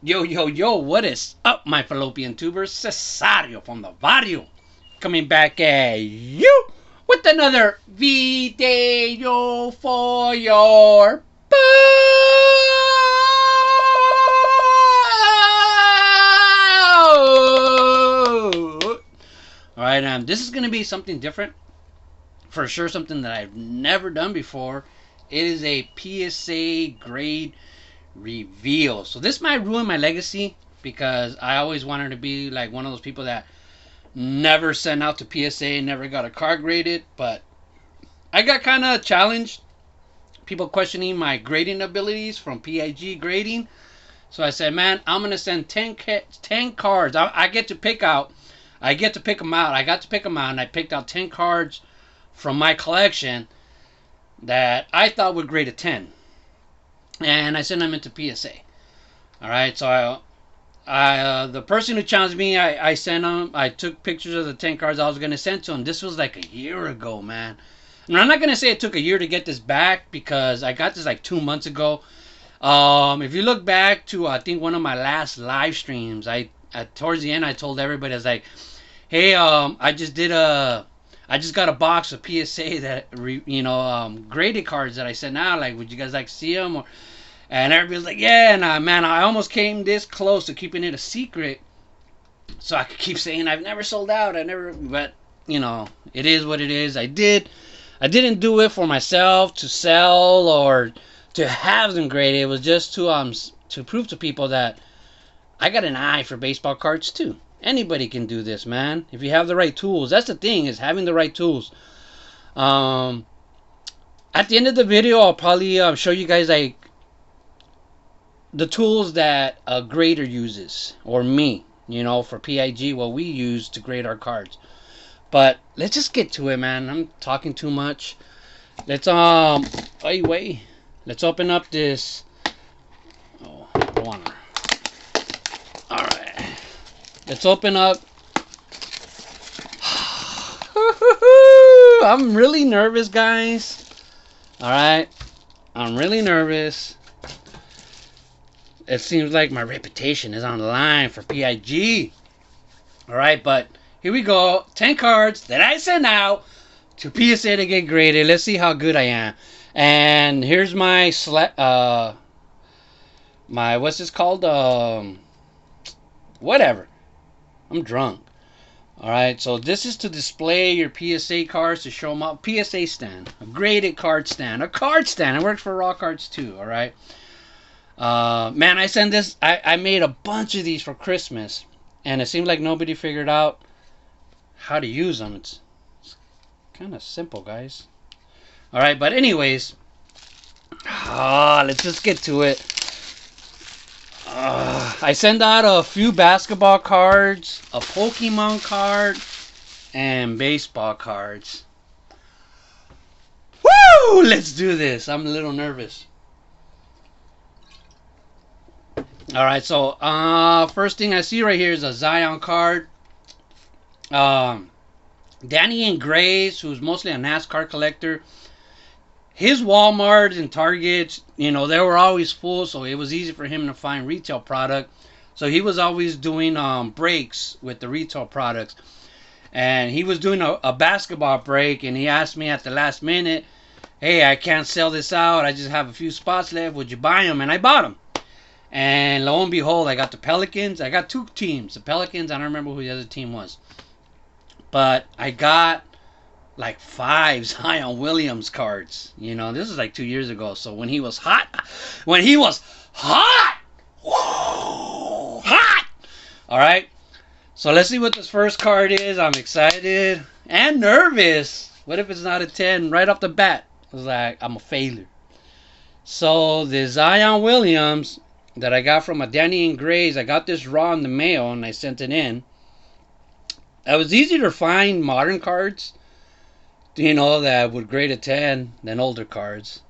Yo, yo, yo, what is up, my fallopian tubers? Cesario from the barrio. Coming back at you with another video for your Alright, this is going to be something different. For sure, something that I've never done before. It is a PSA grade reveal. So this might ruin my legacy because I always wanted to be like one of those people that never sent out to PSA, never got a card graded. But I got kind of challenged. People questioning my grading abilities from PIG grading. So I said, man, I'm going to send 10 cards. I get to pick out. I get to pick them out. I got to pick them out, and I picked out 10 cards from my collection that I thought would grade a 10. And I sent them into PSA. Alright, so the person who challenged me, I sent them, I took pictures of the 10 cards I was going to send to him. This was like a year ago, man. And I'm not going to say it took a year to get this back because I got this like 2 months ago. If you look back to, I think, one of my last live streams, towards the end, I told everybody, I was like, hey, I just got a box of PSA that, graded cards that I sent out. Like, would you guys like to see them? And everybody's like, yeah. And man, I almost came this close to keeping it a secret, so I could keep saying I've never sold out. But it is what it is. I didn't do it for myself to sell or to have them graded. It was just to prove to people that I got an eye for baseball cards too. Anybody can do this, man, if you have the right tools. That's the thing, is having the right tools. At the end of the video, I'll probably show you guys like the tools that a grader uses, or me, for PIG, what we use to grade our cards. But let's just get to it, man. I'm talking too much. Let's let's open up this. Oh, I don't wanna. All right. Let's open up. I'm really nervous, guys. Alright. I'm really nervous. It seems like my reputation is on the line for PIG. Alright, but here we go. 10 cards that I sent out to PSA to get graded. Let's see how good I am. And here's my what's this called? Whatever. I'm drunk. Alright, so this is to display your PSA cards, to show them up. PSA stand. A graded card stand. A card stand. It works for raw cards too, alright? Man, I made a bunch of these for Christmas. And it seemed like nobody figured out how to use them. It's kind of simple, guys. Alright, but anyways. Let's just get to it. I send out a few basketball cards, a Pokemon card, and baseball cards. Woo! Let's do this. I'm a little nervous. Alright, so first thing I see right here is a Zion card. Danny and Grace, who's mostly a NASCAR collector. His Walmart and Targets, they were always full, so it was easy for him to find retail product. So he was always doing breaks with the retail products. And he was doing a basketball break, and he asked me at the last minute, hey, I can't sell this out. I just have a few spots left. Would you buy them? And I bought them. And lo and behold, I got the Pelicans. I got two teams. The Pelicans, I don't remember who the other team was. But I got like 5 Zion Williams cards. This is like 2 years ago. So when he was hot, whoa, hot. All right. So let's see what this first card is. I'm excited and nervous. What if it's not a 10 right off the bat? I was like, I'm a failure. So the Zion Williams that I got from a Danny and Grace, I got this raw in the mail and I sent it in. It was easier to find modern cards, that would grade a 10 than older cards.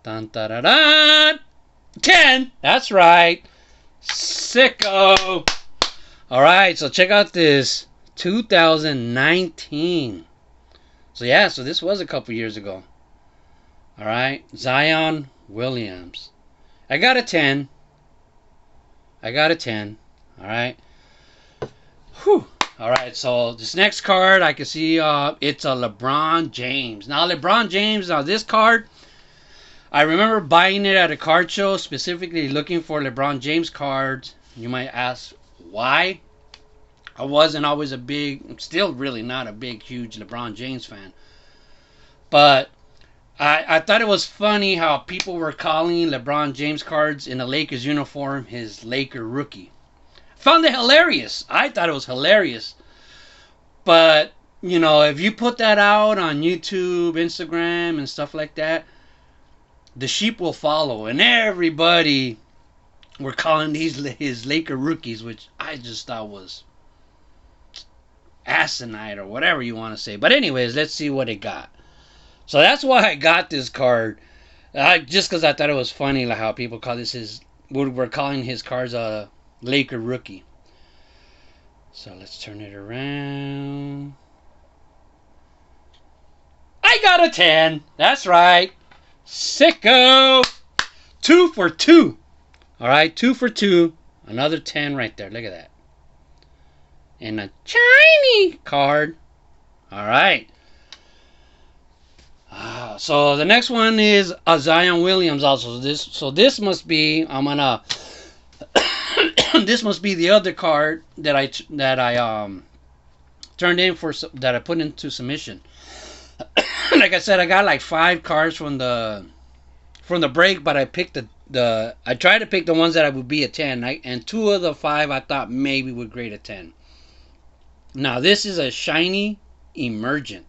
Dun, da, da, da. 10! That's right. Sicko! Alright, so check out this 2019. So this was a couple years ago. Alright, Zion Williams. I got a 10. I got a 10. All right. Whew. All right. So this next card, I can see it's a LeBron James. Now LeBron James. Now this card, I remember buying it at a card show, specifically looking for LeBron James cards. You might ask why. I wasn't always a big, I'm still really not a big, huge LeBron James fan. But I thought it was funny how people were calling LeBron James cards in a Lakers uniform his Laker rookie. Found it hilarious. I thought it was hilarious. But, you know, if you put that out on YouTube, Instagram, and stuff like that, the sheep will follow. And everybody were calling these his Laker rookies, which I just thought was asinine or whatever you want to say. But anyways, let's see what it got. So that's why I got this card. Just because I thought it was funny, like how people call this his, we're calling his cards a Laker rookie. So let's turn it around. I got a 10. That's right. Sicko. 2 for 2. All right, 2 for 2. Another 10 right there. Look at that. And a shiny card. All right. So the next one is a Zion Williams also. This must be, I'm gonna this must be the other card that I turned in for, that I put into submission. Like I said, I got like 5 cards from the break, but I picked I tried to pick the ones that I would be a 10, and 2 of the 5 I thought maybe would grade a 10. Now this is a shiny emergent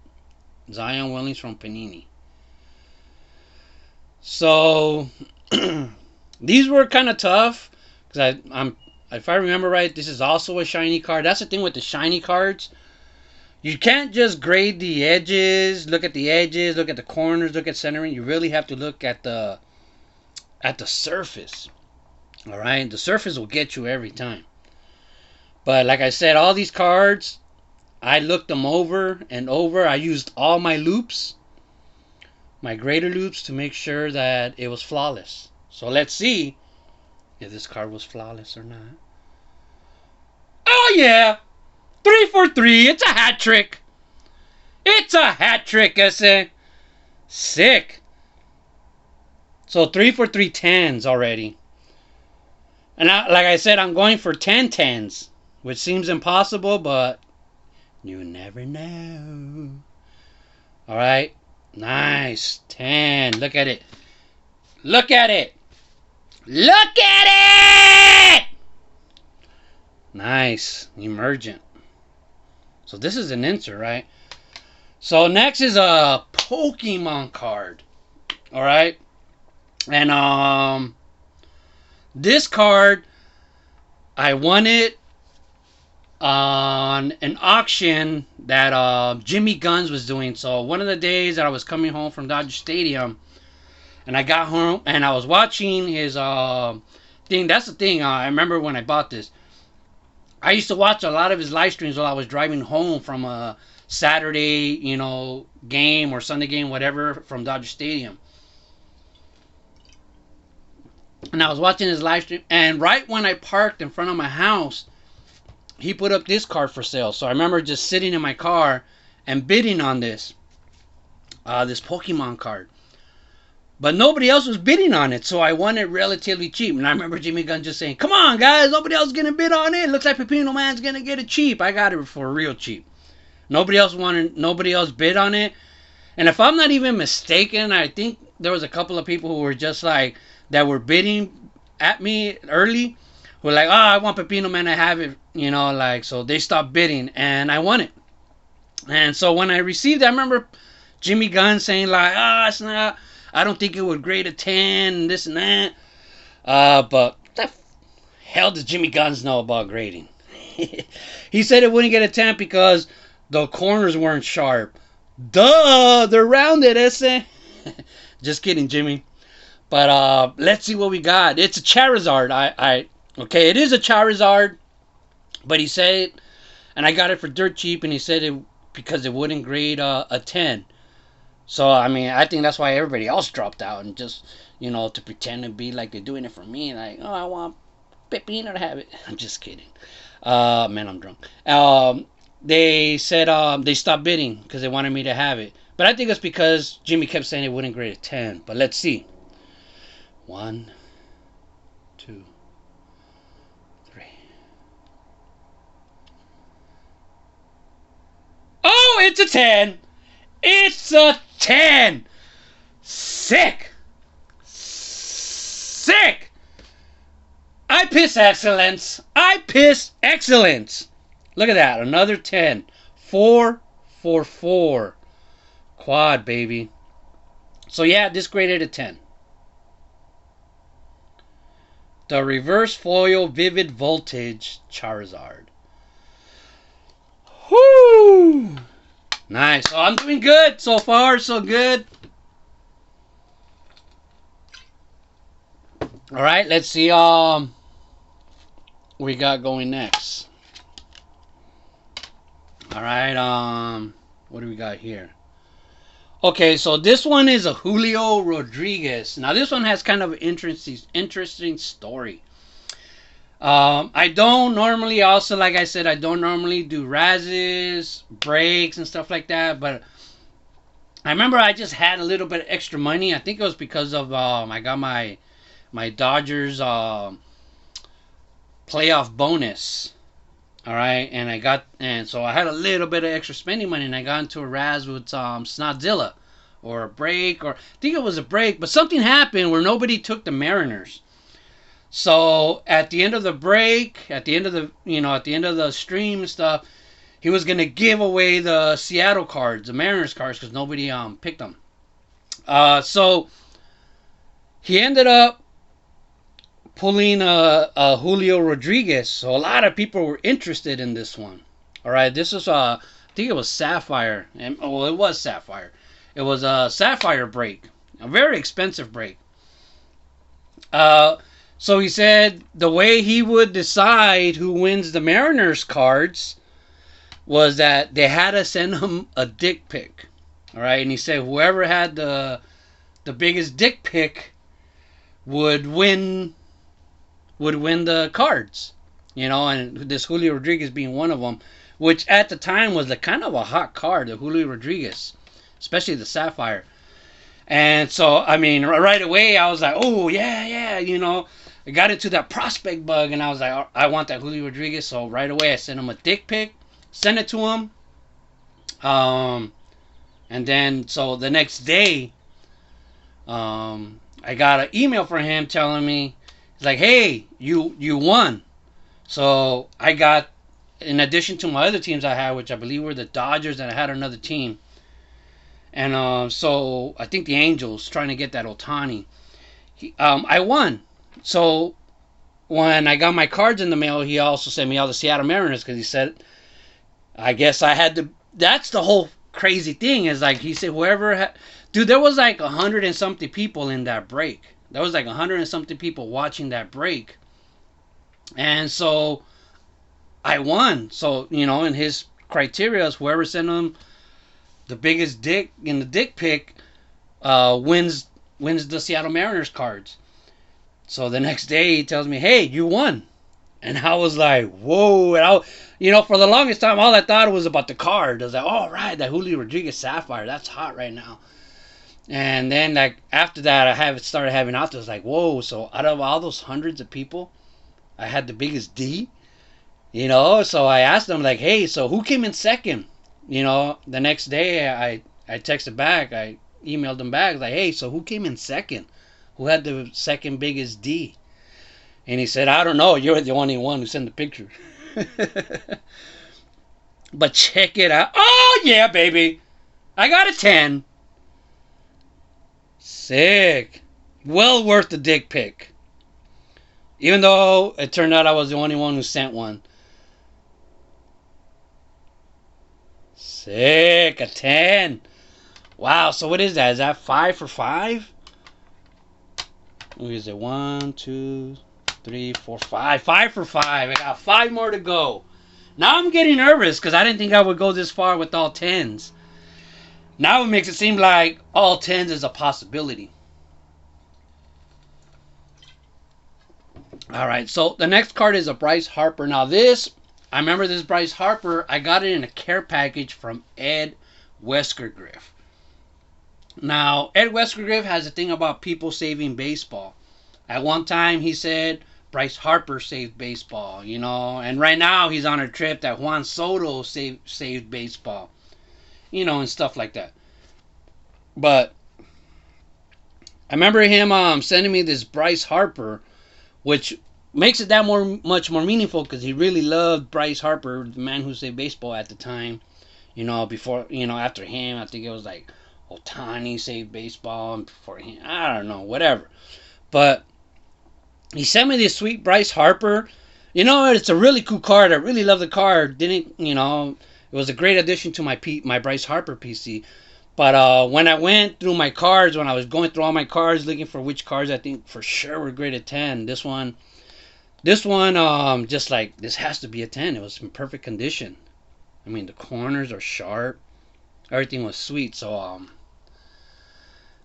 Zion Williams from Panini. So these were kind of tough because if I remember right, this is also a shiny card. That's the thing with the shiny cards. You can't just grade the edges, look at the edges, look at the corners, look at centering. You really have to look at the surface. All right, the surface will get you every time. But like I said, all these cards, I looked them over and over. I used all my loops, my grader loops, to make sure that it was flawless. So let's see if this card was flawless or not. Oh yeah, 3 for 3. It's a hat trick. It's a hat trick, I say. Sick. So 3 for 3 10s already. And like I said, I'm going for 10 10s, which seems impossible, but you never know. All right. Nice. 10. Look at it. Look at it. Look at it. Nice. Emergent. So this is an insert, right? So next is a Pokemon card. All right. And this card, I won it on an auction that Jimmy Guns was doing. So one of the days that I was coming home from Dodger Stadium, and I got home and I was watching his thing. That's the thing. I remember when I bought this, I used to watch a lot of his live streams while I was driving home from a Saturday, game or Sunday game, whatever, from Dodger Stadium. And I was watching his live stream, and right when I parked in front of my house, he put up this card for sale. So I remember just sitting in my car and bidding on this Pokemon card. But nobody else was bidding on it, so I won it relatively cheap. And I remember Jimmy Gunn just saying, "Come on, guys, nobody else is going to bid on it. Looks like Pepino Man's going to get it cheap." I got it for real cheap. Nobody else bid on it. And if I'm not even mistaken, I think there was a couple of people who were just like, that were bidding at me early, who were like, "Oh, I want Pepino Man to have it," so they stopped bidding, and I won it. And so when I received it, I remember Jimmy Gunn saying like, it's not, I don't think it would grade a 10, and this and that. But what the hell does Jimmy Guns know about grading? He said it wouldn't get a 10 because the corners weren't sharp. Duh, they're rounded, ese. Just kidding, Jimmy. But let's see what we got. It's a Charizard. Okay, it is a Charizard. But he said, and I got it for dirt cheap, and he said it because it wouldn't grade a 10. So, I mean, I think that's why everybody else dropped out, and just, to pretend to be like they're doing it for me. Like, oh, I want Pepino to have it. I'm just kidding. Man, I'm drunk. They said they stopped bidding because they wanted me to have it. But I think it's because Jimmy kept saying it wouldn't grade a 10. But let's see. 1, 2, 3. Oh, it's a 10. It's a 10. Sick. Sick. I piss excellence. I piss excellence. Look at that. Another 10. 4 for 4. Quad, baby. So, yeah, this graded a 10. The reverse foil vivid voltage Charizard. Whoo! Nice. So I'm doing good so far. So good. All right. Let's see. We got going next. All right. What do we got here? Okay, so this one is a Julio Rodriguez. Now this one has kind of an interesting story. I don't normally, also like I said, I don't normally do razzes, breaks, and stuff like that. But I remember I just had a little bit of extra money. I think it was because of I got my Dodgers playoff bonus. All right, and so I had a little bit of extra spending money, and I got into a razz with Snodzilla, or a break, or I think it was a break, but something happened where nobody took the Mariners. So at the end of the break, at the end of the stream and stuff, he was gonna give away the Seattle cards, the Mariners cards, because nobody picked them. So he ended up pulling a Julio Rodriguez. So a lot of people were interested in this one. All right, this was I think it was Sapphire, and well, it was Sapphire. It was a Sapphire break, a very expensive break. So he said the way he would decide who wins the Mariners cards was that they had to send him a dick pic. All right, and he said whoever had the biggest dick pic would win the cards, and this Julio Rodriguez being one of them, which at the time was kind of a hot card, the Julio Rodriguez, especially the Sapphire. And so, I mean, right away, I was like, oh, yeah, I got into that prospect bug, and I was like, I want that Julio Rodriguez. So right away, I sent him a dick pic, sent it to him. And then, so the next day, I got an email from him telling me, he's like, hey, you won. So I got, in addition to my other teams I had, which I believe were the Dodgers, and I had another team. And so I think the Angels, trying to get that Ohtani. I won. So when I got my cards in the mail, he also sent me all the Seattle Mariners, because he said, I guess I had to. That's the whole crazy thing, is like he said, whoever dude, there was like 100 and something people in that break. There was like 100 and something people watching that break. And so I won. So, in his criteria is whoever sent him the biggest dick in the dick pic wins the Seattle Mariners cards. So the next day he tells me, hey, you won. And I was like, whoa. And for the longest time, all I thought was about the card. I was like, oh, right, that Julio Rodriguez Sapphire, that's hot right now. And then, like, after that, I started having offers. Like, whoa, so out of all those hundreds of people, I had the biggest D? So I asked them, like, hey, so who came in second? The next day, I texted back. I emailed them back, like, hey, so who came in second? Who had the second biggest D? And he said, I don't know. You're the only one who sent the picture. But check it out. Oh, yeah, baby. I got a 10. Sick. Well worth the dick pic. Even though it turned out I was the only one who sent one. Sick. A 10. Wow. So what is that? Is that 5 for 5? What is it? 1, 2, 3, 4, 5. 5 for 5. I got 5 more to go. Now I'm getting nervous because I didn't think I would go this far with all 10s. Now it makes it seem like all 10s is a possibility. All right, so the next card is a Bryce Harper. Now this, I remember this Bryce Harper. I got it in a care package from Ed Weskergriff. Now Ed Weskergriff has a thing about people saving baseball. At one time he said Bryce Harper saved baseball, you know, and right now he's on a trip that Juan Soto saved baseball, you know, and stuff like that. But I remember him sending me this Bryce Harper, which makes it that much more meaningful because he really loved Bryce Harper, the man who saved baseball at the time. You know, before, you know, after him, I think it was like Otani saved baseball, and before him, I don't know, whatever. But he sent me this sweet Bryce Harper. You know, it's a really cool card. I really love the card. Didn't, you know, it was a great addition to my Bryce Harper PC. But when I went through my cards, when I was going through all my cards, looking for which cards I think for sure were graded 10, this one, just like, this has to be a 10. It was in perfect condition. I mean, the corners are sharp. Everything was sweet. So,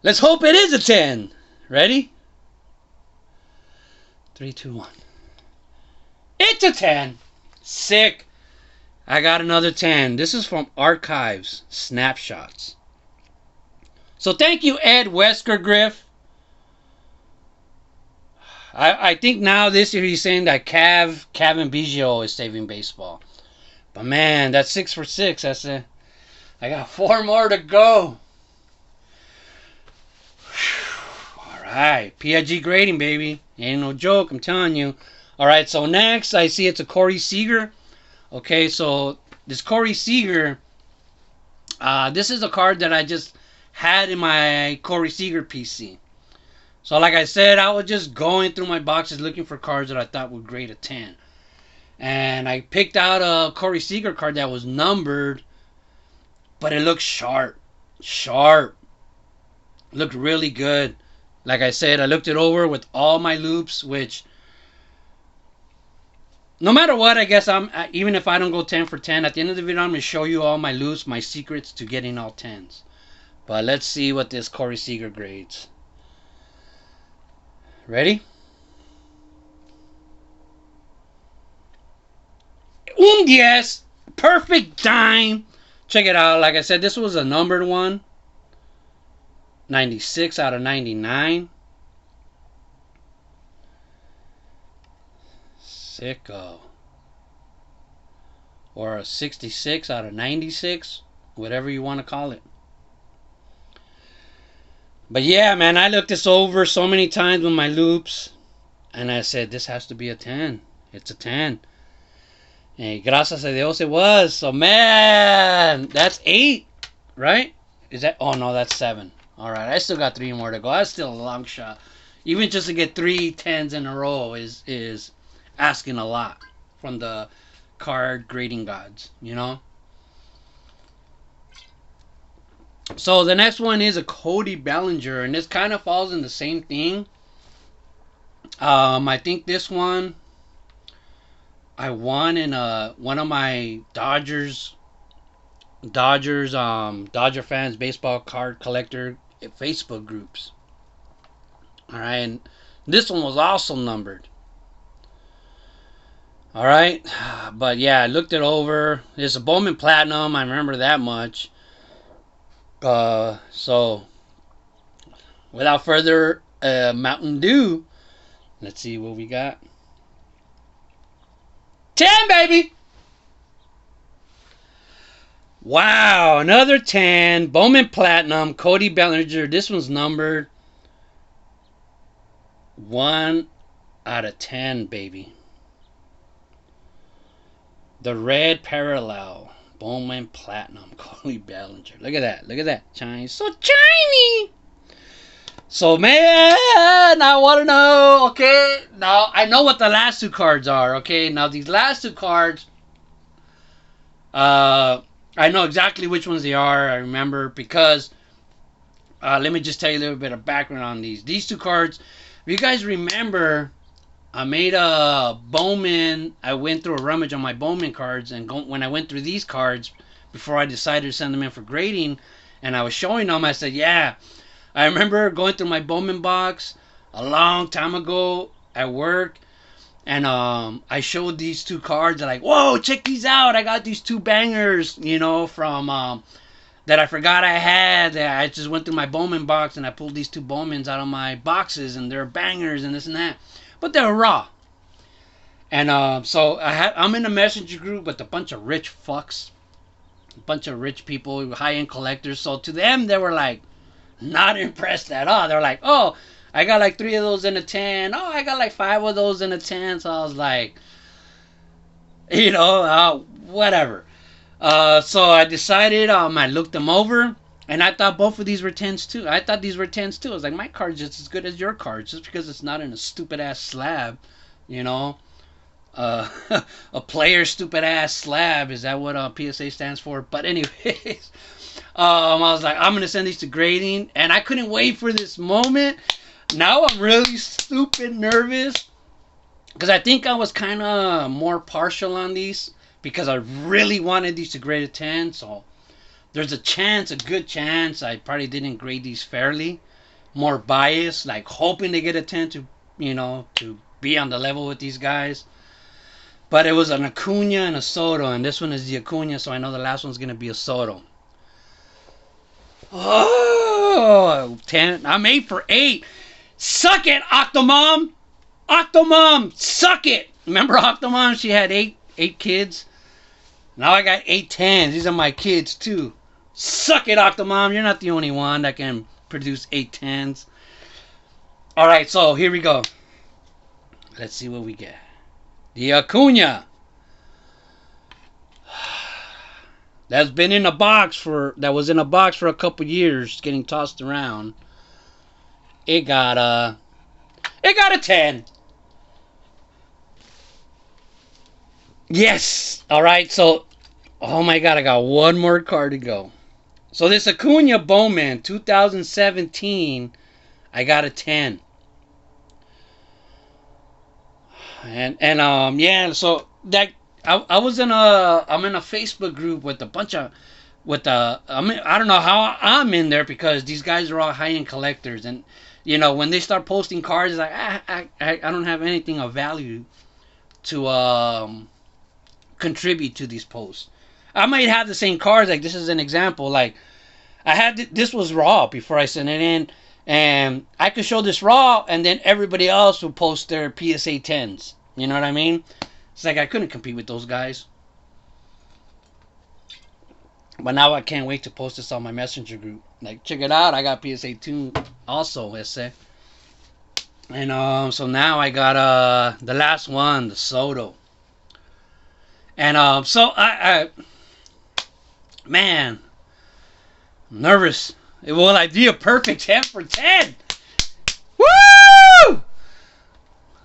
let's hope it is a 10. Ready? 3, 2, 1. It's a 10. Sick. I got another 10. This is from Archives Snapshots. So thank you, Ed Weskergriff. I think now this year he's saying that Kevin Biggio is saving baseball. But man, that's 6 for 6. That's it. I got 4 more to go. Alright, PIG grading, baby. Ain't no joke, I'm telling you. Alright, so next I see it's a Corey Seager. Okay, so this Corey Seager, this is a card that I just had in my Corey Seager PC. So like I said, I was just going through my boxes looking for cards that I thought would grade a 10. And I picked out a Corey Seager card that was numbered, but it looked sharp. Sharp. Looked really good. Like I said, I looked it over with all my loops, which no matter what, I guess even if I don't go 10 for 10, at the end of the video, I'm going to show you all my loops, my secrets to getting all 10s. But let's see what this Corey Seager grades. Ready? Yes! Perfect dime! Check it out. Like I said, this was a numbered one. 96 out of 99. Sicko. Or a 66 out of 96. Whatever you want to call it. But yeah, man, I looked this over so many times with my loops, and I said, this has to be a 10. It's a 10. Hey, gracias a Dios it was. So, man, that's 8, right? Is that? Oh, no, that's 7. All right, I still got 3 more to go. That's still a long shot. Even just to get 3 10s in a row is asking a lot from the card grading gods, you know? So the next one is a Cody Bellinger, and this kind of falls in the same thing. I think this one I won in one of my Dodger fans baseball card collector Facebook groups. All right, and this one was also numbered. All right, but yeah, I looked it over. It's a Bowman Platinum. I remember that much. So without further Mountain Dew, let's see what we got. 10, baby! Wow, another 10. Bowman Platinum, Cody Bellinger. This one's numbered 1 out of 10, baby. The red parallel. Bowman Platinum, Cody Bellinger. Look at that. Look at that. Shiny. So shiny. So, man, I want to know. Okay. Now, I know what the last 2 cards are. Okay. Now, these last 2 cards, I know exactly which ones they are. I remember because, let me just tell you a little bit of background on these. These 2 cards, if you guys remember, I made a Bowman. I went through a rummage on my Bowman cards, and when I went through these cards, before I decided to send them in for grading, and I was showing them, I said, yeah, I remember going through my Bowman box a long time ago at work, And I showed these two cards. They're like, whoa, check these out. I got these two bangers, from that I forgot I had. I just went through my Bowman box and I pulled these two Bowmans out of my boxes, and they're bangers and this and that. But they're raw. And so I'm in a messenger group with a bunch of rich fucks, a bunch of rich people, high-end collectors. So to them, they were like, not impressed at all. They're like, oh, I got like 3 of those in a 10. Oh, I got like 5 of those in a 10. So I was like, whatever. So I decided, I looked them over, and I thought both of these were 10s too. I thought these were 10s too. I was like, my card's just as good as your card, just because it's not in a stupid ass slab, you know. Uh, a player stupid ass slab, is that what PSA stands for? But anyways, I was like, I'm gonna send these to grading, and I couldn't wait for this moment. Now I'm really stupid nervous because I think I was kind of more partial on these because I really wanted these to grade a 10. So there's a good chance I probably didn't grade these fairly, more biased, like hoping to get a 10 to be on the level with these guys. But it was an Acuna and a Soto, and this one is the Acuna, so I know the last one's going to be a Soto. Oh, 10. I'm 8 for 8. Suck it, Octomom! Octomom, suck it! Remember Octomom? She had eight kids. Now I got 8 10s. These are my kids, too. Suck it, Octomom. You're not the only one that can produce 8 10s. Alright, so here we go. Let's see what we get. The Acuna. That was in a box for a couple years, getting tossed around. It got a 10. Yes. All right. So, oh my God, I got one more card to go. So this Acuna Bowman 2017, I got a 10. And yeah, so that I'm in a Facebook group with a bunch of I don't know how I'm in there because these guys are all high-end collectors, and when they start posting cards, it's like I don't have anything of value to contribute to these posts. I might have the same cards, like this is an example, like I had this was raw before I sent it in, and I could show this raw, and then everybody else would post their PSA 10s. You know what I mean? It's like I couldn't compete with those guys. But now I can't wait to post this on my messenger group. Like, check it out. I got PSA 2 also, let's say. And so now I got the last one, the Soto. And so I man, I'm nervous. Will I be a perfect 10 for 10? Woo!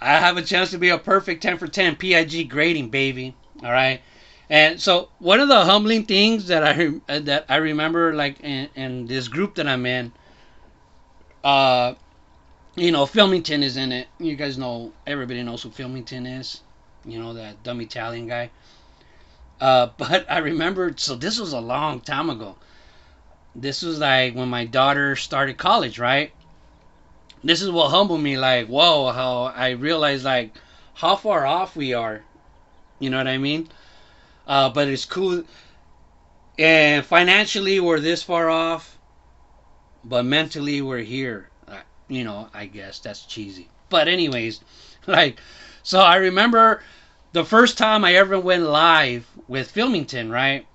I have a chance to be a perfect 10 for 10 PIG grading, baby. All right. And so one of the humbling things that I remember, like in this group that I'm in, Filmington is in it. You guys know, everybody knows who Filmington is. That dumb Italian guy. But I remember, so this was a long time ago. This was like when my daughter started college, right? This is what humbled me, like, whoa, how I realized, like, how far off we are. You know what I mean? But it's cool. And financially, we're this far off. But mentally, we're here. I guess that's cheesy. But anyways, like, so I remember the first time I ever went live with Filmington, right?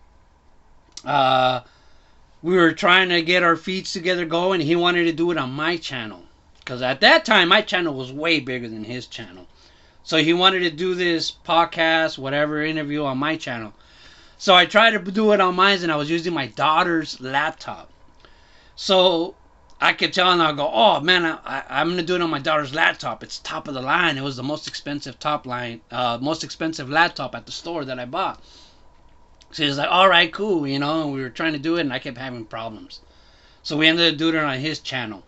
We were trying to get our feeds together going. He wanted to do it on my channel. Because at that time, my channel was way bigger than his channel. So he wanted to do this podcast, whatever, interview on my channel. So I tried to do it on mine, and I was using my daughter's laptop. So I kept telling her, I go, oh man, I'm going to do it on my daughter's laptop. It's top of the line. It was the most expensive most expensive laptop at the store that I bought. So he was like, all right, cool, and we were trying to do it, and I kept having problems. So we ended up doing it on his channel.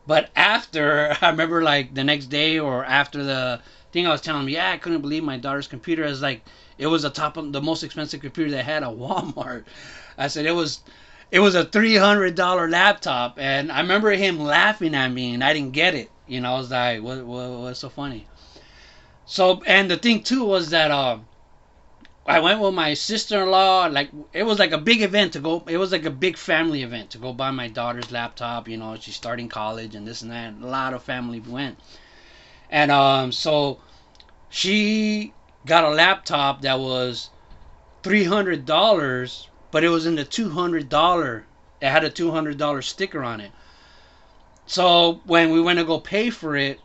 But after, I remember like the next day or after the thing, I was telling him, yeah, I couldn't believe my daughter's computer. I was like, it was the most expensive computer they had at Walmart. I said, it was a $300 laptop. And I remember him laughing at me, and I didn't get it. I was like, what's so funny? So, and the thing too was that I went with my sister-in-law. Like, it was like a big event to go. It was like a big family event to go buy my daughter's laptop. You know, she's starting college and this and that. A lot of family went, and so she got a laptop that was $300, but it was in the $200. It had a $200 sticker on it. So when we went to go pay for it,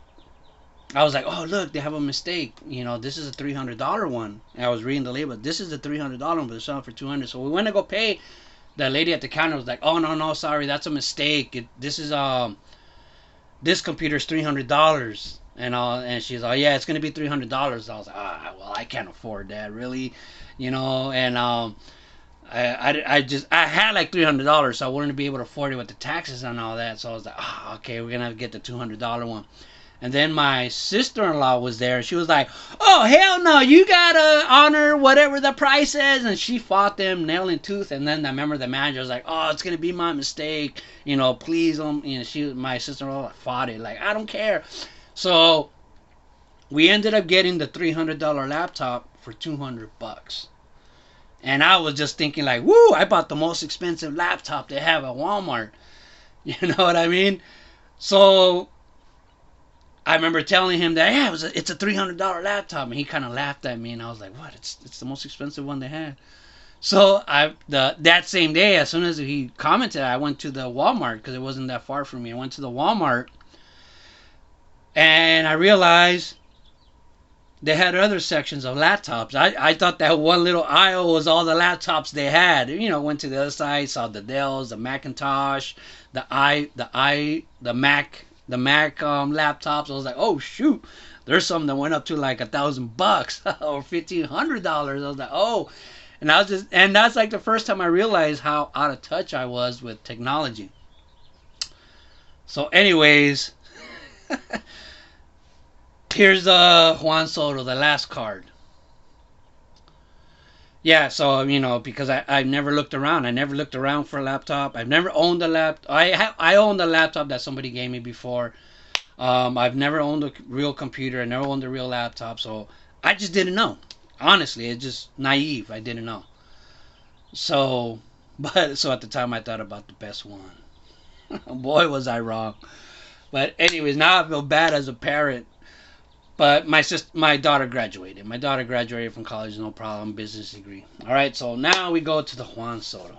I was like, "Oh, look, they have a mistake. You know, this is a $300 one." And I was reading the label. This is the $300 one, but it's selling for $200. So we went to go pay. The lady at the counter was like, "Oh, no, no, sorry, that's a mistake. This computer's $300." And she's like, "Yeah, it's gonna be $300." I was like, well, I can't afford that, really, you know. And I had like $300, so I wouldn't be able to afford it with the taxes and all that. So I was like, okay, we're gonna have to get the $200 one. And then my sister-in-law was there, and she was like, "Oh, hell no, you gotta honor whatever the price is." And she fought them nail and tooth. And then I remember the manager was like, "Oh, it's gonna be my mistake, you know, please." My sister-in-law fought it, like, "I don't care." So we ended up getting the $300 laptop for $200. And I was just thinking like, "Woo, I bought the most expensive laptop they have at Walmart." You know what I mean? So I remember telling him that, yeah, it's a $300 laptop, and he kind of laughed at me, and I was like, "What? It's the most expensive one they had." So that same day, as soon as he commented, I went to the Walmart because it wasn't that far from me. I went to the Walmart, and I realized they had other sections of laptops. I thought that one little aisle was all the laptops they had. You know, went to the other side, saw the Dells, the Macintosh, the Mac laptops. I was like, "Oh shoot, there's some that went up to like $1,000 or $1,500." I was like, "Oh," and that's like the first time I realized how out of touch I was with technology. So, anyways, here's Juan Soto, the last card. Yeah, so because I never looked around. I never looked around for a laptop. I've never owned a laptop. I owned a laptop that somebody gave me before. I've never owned a real computer. I never owned a real laptop. So I just didn't know. Honestly, it's just naive. I didn't know. So, so at the time I thought about the best one. Boy, was I wrong. But anyways, now I feel bad as a parent. But my daughter graduated. My daughter graduated from college, no problem, business degree. All right, so now we go to the Juan Soto.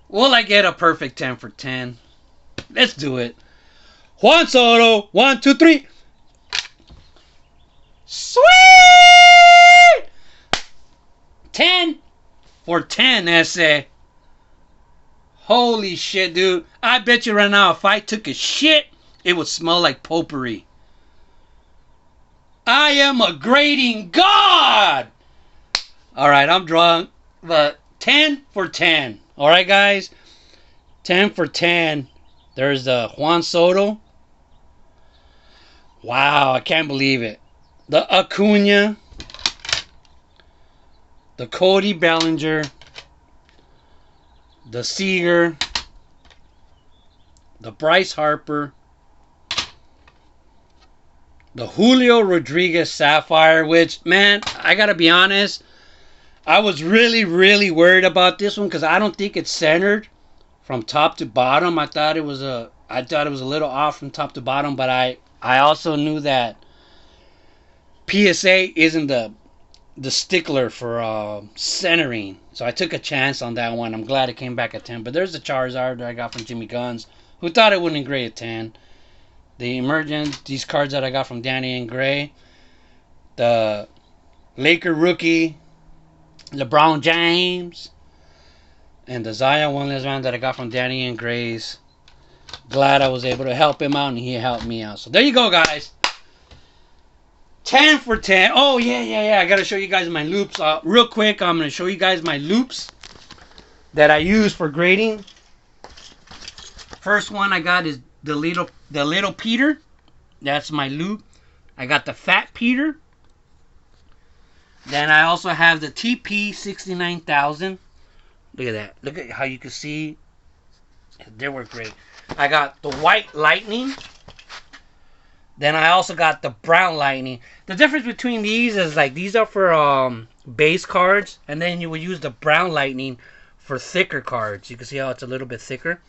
Will I get a perfect 10 for 10? Let's do it. Juan Soto, 1, 2, 3. Sweet! 10 for 10, SA. Holy shit, dude. I bet you right now if I took a shit, it would smell like potpourri. I am a grading god! Alright, I'm drunk. But 10 for 10. Alright, guys? 10 for 10. There's the Juan Soto. Wow, I can't believe it. The Acuna. The Cody Bellinger. The Seager. The Bryce Harper. The Julio Rodriguez Sapphire, which, man, I gotta be honest, I was really, really worried about this one because I don't think it's centered from top to bottom. I thought it was a little off from top to bottom, but I also knew that PSA isn't the stickler for centering, so I took a chance on that one. I'm glad it came back at 10. But there's the Charizard that I got from Jimmy Guns, who thought it wouldn't grade at 10. The Emergent, these cards that I got from Danny and Gray. The Laker rookie, LeBron James. And the Zion one last round that I got from Danny and Gray's. Glad I was able to help him out and he helped me out. So there you go, guys. 10 for 10. Oh, yeah. I got to show you guys my loops. Real quick, I'm going to show you guys my loops that I use for grading. First one I got is the little Peter. That's my loop. I got the fat Peter. Then I also have the TP 69,000. Look at that. Look at how you can see. They were great. I got the white lightning. Then I also got the Brown Lightning. The difference between these is like these are for base cards, and then you would use the Brown Lightning for thicker cards. You can see how it's a little bit thicker.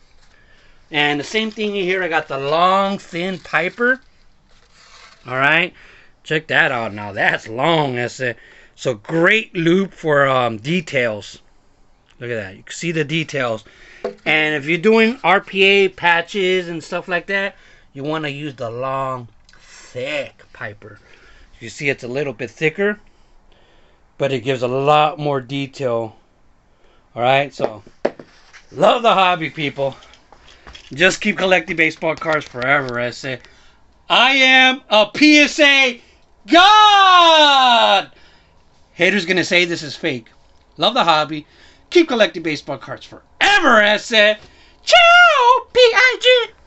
And the same thing here, I got the long, thin Piper. All right, check that out now. That's long. That's it. So great loop for details. Look at that. You can see the details. And if you're doing RPA patches and stuff like that, you want to use the long, thick Piper. You see it's a little bit thicker, but it gives a lot more detail. All right, so love the hobby, people. Just keep collecting baseball cards forever. I say, I am a PSA god. Haters gonna say this is fake. Love the hobby. Keep collecting baseball cards forever. I said, ciao, P.I.G.